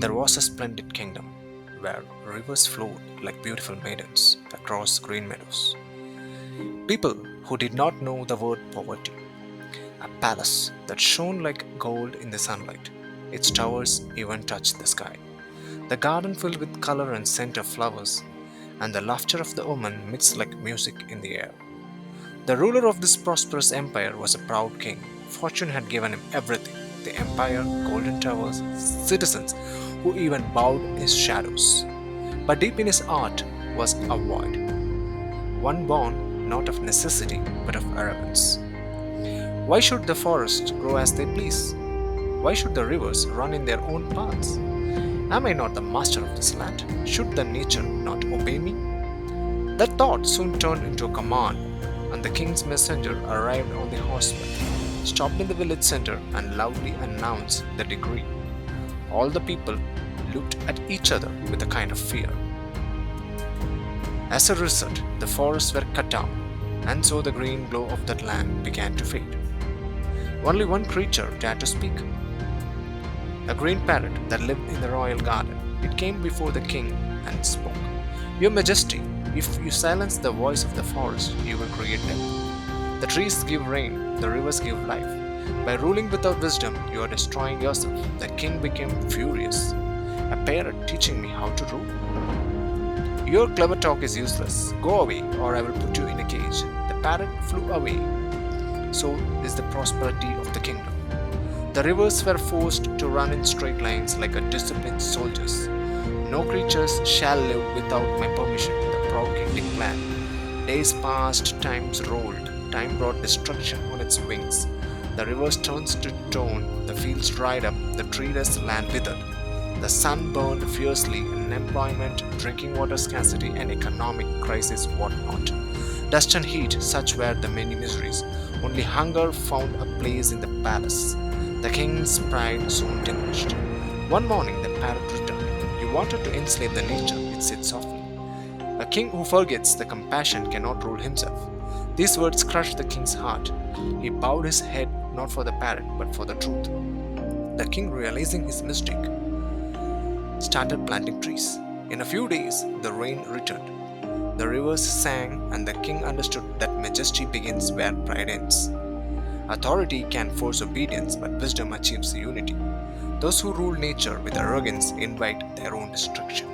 There was a splendid kingdom where rivers flowed like beautiful maidens across green meadows. People who did not know the word poverty. A palace that shone like gold in the sunlight. Its towers even touched the sky. The garden filled with color and scent of flowers, and the laughter of the woman mixed like music in the air. The ruler of this prosperous empire was a proud king. Fortune had given him everything: the empire, golden towers, citizens who even bowed his shadows. But deep in his heart was a void, one born not of necessity but of arrogance. Why should the forests grow as they please? Why should the rivers run in their own paths? Am I not the master of this land? Should the nature not obey me? That thought soon turned into a command, and the king's messenger arrived on the horseback, stopped in the village center, and loudly announced the decree. All the people looked at each other with a kind of fear. As a result, the forests were cut down, and so the green glow of that land began to fade. Only one creature dared to speak: a green parrot that lived in the royal garden. It came before the king and spoke. Your Majesty, if you silence the voice of the forest, you will create death. The trees give rain, the rivers give life. By ruling without wisdom, you are destroying yourself. The king became furious. A parrot teaching me how to rule? Your clever talk is useless. Go away, or I will put you in a cage. The parrot flew away. So is the prosperity of the kingdom. The rivers were forced to run in straight lines like a disciplined soldiers. No creatures shall live without my permission, the proud king declared. Days passed, times rolled, time brought destruction on its wings. The rivers turned to stone, the fields dried up, the treeless land withered. The sun burned fiercely, unemployment, drinking water scarcity, and economic crisis whatnot. Dust and heat, such were the many miseries. Only hunger found a place in the palace. The king's pride soon diminished. One morning the parrot returned. You wanted to enslave the nature, it said softly. A king who forgets the compassion cannot rule himself. These words crushed the king's heart. He bowed his head not for the parrot but for the truth. The king, realizing his mistake, started planting trees. In a few days, the rain returned. The rivers sang, and the king understood that majesty begins where pride ends. Authority can force obedience, but wisdom achieves unity. Those who rule nature with arrogance invite their own destruction.